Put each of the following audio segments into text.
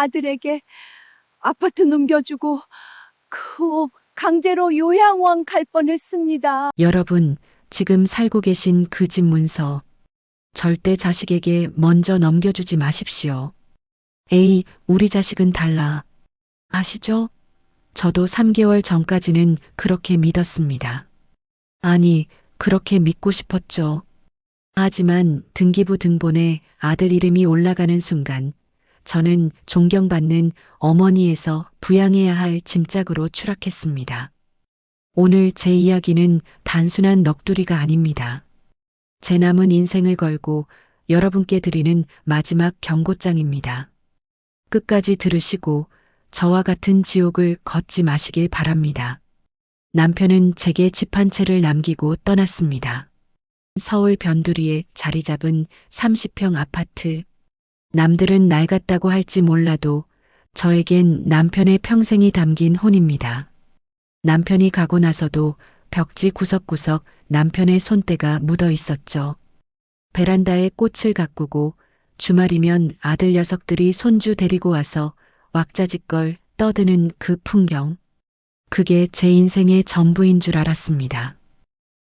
아들에게 아파트 넘겨주고 그 강제로 요양원 갈 뻔했습니다. 여러분, 지금 살고 계신 그 집 문서 절대 자식에게 먼저 넘겨주지 마십시오. 에이, 우리 자식은 달라. 아시죠? 저도 3개월 전까지는 그렇게 믿었습니다. 아니, 그렇게 믿고 싶었죠. 하지만 등기부 등본에 아들 이름이 올라가는 순간 저는 존경받는 어머니에서 부양해야 할 짐짝으로 추락했습니다. 오늘 제 이야기는 단순한 넋두리가 아닙니다. 제 남은 인생을 걸고 여러분께 드리는 마지막 경고장입니다. 끝까지 들으시고 저와 같은 지옥을 걷지 마시길 바랍니다. 남편은 제게 집 한 채를 남기고 떠났습니다. 서울 변두리에 자리 잡은 30평 아파트. 남들은 낡았다고 할지 몰라도 저에겐 남편의 평생이 담긴 혼입니다. 남편이 가고 나서도 벽지 구석구석 남편의 손때가 묻어 있었죠. 베란다에 꽃을 가꾸고 주말이면 아들 녀석들이 손주 데리고 와서 왁자지껄 떠드는 그 풍경. 그게 제 인생의 전부인 줄 알았습니다.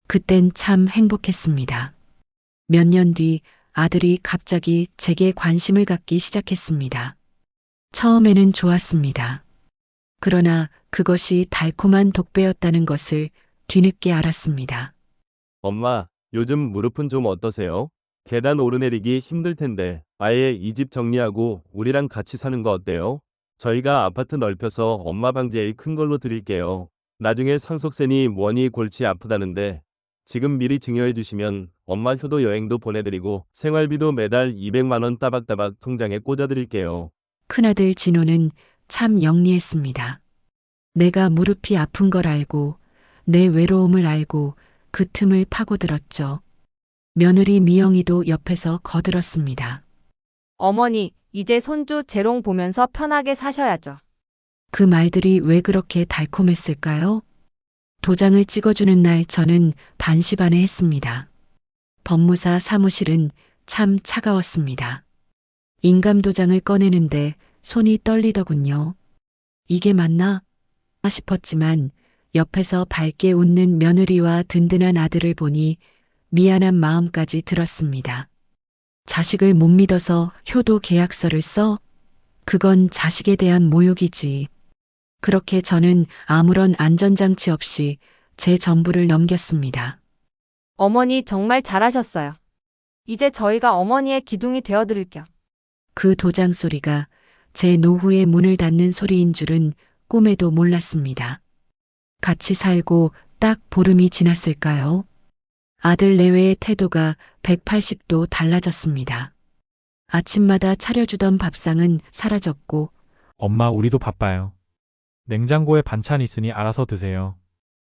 그땐 참 행복했습니다. 몇 년 뒤 아들이 갑자기 제게 관심을 갖기 시작했습니다. 처음에는 좋았습니다. 그러나 그것이 달콤한 독배였다는 것을 뒤늦게 알았습니다. 엄마, 요즘 무릎은 좀 어떠세요? 계단 오르내리기 힘들 텐데 아예 이 집 정리하고 우리랑 같이 사는 거 어때요? 저희가 아파트 넓혀서 엄마 방 제일 큰 걸로 드릴게요. 나중에 상속세니 뭐니 골치 아프다는데 지금 미리 증여해 주시면 엄마 효도 여행도 보내드리고 생활비도 매달 200만 원 따박따박 통장에 꽂아드릴게요. 큰아들 진호는 참 영리했습니다. 내가 무릎이 아픈 걸 알고 내 외로움을 알고 그 틈을 파고들었죠. 며느리 미영이도 옆에서 거들었습니다. 어머니, 이제 손주 재롱 보면서 편하게 사셔야죠. 그 말들이 왜 그렇게 달콤했을까요? 도장을 찍어주는 날 저는 반시반해했습니다. 법무사 사무실은 참 차가웠습니다. 인감도장을 꺼내는데 손이 떨리더군요. 이게 맞나? 싶었지만 옆에서 밝게 웃는 며느리와 든든한 아들을 보니 미안한 마음까지 들었습니다. 자식을 못 믿어서 효도 계약서를 써? 그건 자식에 대한 모욕이지. 그렇게 저는 아무런 안전장치 없이 제 전부를 넘겼습니다. 어머니 정말 잘하셨어요. 이제 저희가 어머니의 기둥이 되어드릴게요. 그 도장 소리가 제 노후의 문을 닫는 소리인 줄은 꿈에도 몰랐습니다. 같이 살고 딱 보름이 지났을까요? 아들 내외의 태도가 180도 달라졌습니다. 아침마다 차려주던 밥상은 사라졌고 엄마, 우리도 바빠요. 냉장고에 반찬 있으니 알아서 드세요.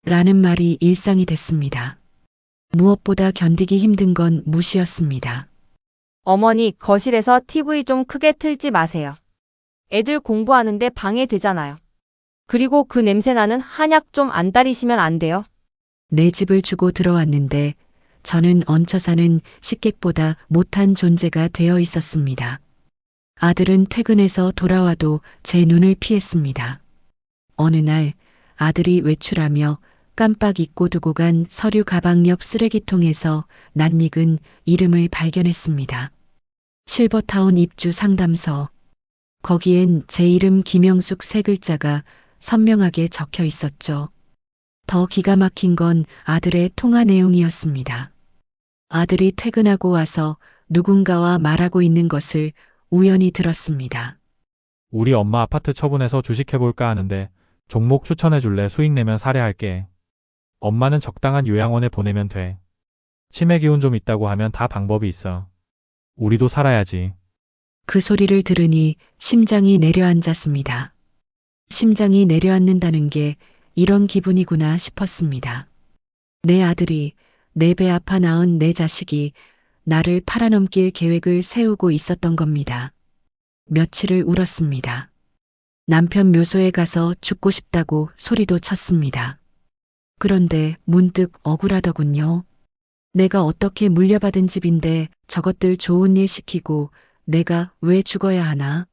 라는 말이 일상이 됐습니다. 무엇보다 견디기 힘든 건 무시였습니다. 어머니, 거실에서 TV 좀 크게 틀지 마세요. 애들 공부하는데 방해되잖아요. 그리고 그 냄새나는 한약 좀 안 따리시면 안 돼요? 내 집을 주고 들어왔는데 저는 얹혀 사는 식객보다 못한 존재가 되어 있었습니다. 아들은 퇴근해서 돌아와도 제 눈을 피했습니다. 어느 날 아들이 외출하며 깜빡 잊고 두고 간 서류 가방 옆 쓰레기통에서 낯익은 이름을 발견했습니다. 실버타운 입주 상담서. 거기엔 제 이름 김영숙 세 글자가 선명하게 적혀 있었죠. 더 기가 막힌 건 아들의 통화 내용이었습니다. 아들이 퇴근하고 와서 누군가와 말하고 있는 것을 우연히 들었습니다. 우리 엄마 아파트 처분해서 주식해볼까 하는데 종목 추천해줄래? 수익 내면 살해할게. 엄마는 적당한 요양원에 보내면 돼. 치매 기운 좀 있다고 하면 다 방법이 있어. 우리도 살아야지. 그 소리를 들으니 심장이 내려앉았습니다. 심장이 내려앉는다는 게 이런 기분이구나 싶었습니다. 내 아들이, 내 배 아파 낳은 내 자식이 나를 팔아넘길 계획을 세우고 있었던 겁니다. 며칠을 울었습니다. 남편 묘소에 가서 죽고 싶다고 소리도 쳤습니다. 그런데 문득 억울하더군요. 내가 어떻게 물려받은 집인데 저것들 좋은 일 시키고 내가 왜 죽어야 하나?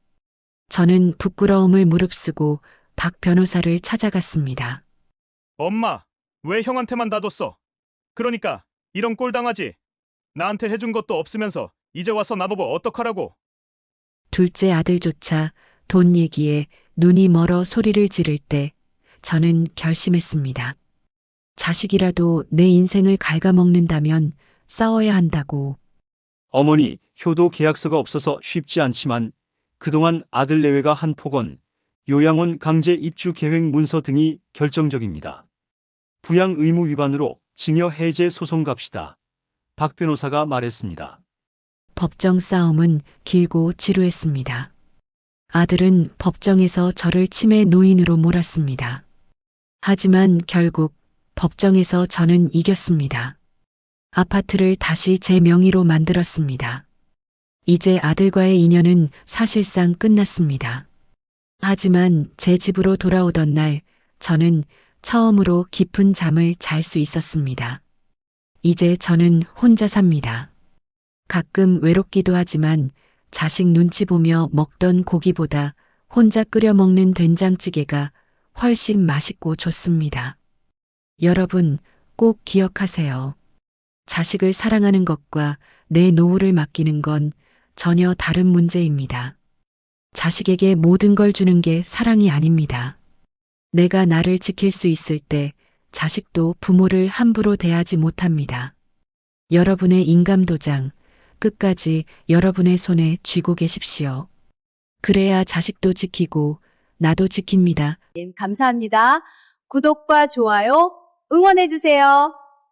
저는 부끄러움을 무릅쓰고 박 변호사를 찾아갔습니다. 엄마, 왜 형한테만 놔뒀어? 그러니까 이런 꼴 당하지. 나한테 해준 것도 없으면서 이제 와서 나보고 어떡하라고. 둘째 아들조차 돈 얘기에 눈이 멀어 소리를 지를 때 저는 결심했습니다. 자식이라도 내 인생을 갉아먹는다면 싸워야 한다고. 어머니, 효도 계약서가 없어서 쉽지 않지만 그동안 아들 내외가 한 폭언, 요양원 강제 입주 계획 문서 등이 결정적입니다. 부양 의무 위반으로 징역 해제 소송 갑시다. 박 변호사가 말했습니다. 법정 싸움은 길고 지루했습니다. 아들은 법정에서 저를 치매 노인으로 몰았습니다. 하지만 결국 법정에서 저는 이겼습니다. 아파트를 다시 제 명의로 만들었습니다. 이제 아들과의 인연은 사실상 끝났습니다. 하지만 제 집으로 돌아오던 날 저는 처음으로 깊은 잠을 잘 수 있었습니다. 이제 저는 혼자 삽니다. 가끔 외롭기도 하지만 자식 눈치 보며 먹던 고기보다 혼자 끓여 먹는 된장찌개가 훨씬 맛있고 좋습니다. 여러분 꼭 기억하세요. 자식을 사랑하는 것과 내 노후를 맡기는 건 전혀 다른 문제입니다. 자식에게 모든 걸 주는 게 사랑이 아닙니다. 내가 나를 지킬 수 있을 때 자식도 부모를 함부로 대하지 못합니다. 여러분의 인감도장 끝까지 여러분의 손에 쥐고 계십시오. 그래야 자식도 지키고 나도 지킵니다. 감사합니다. 구독과 좋아요 응원해주세요.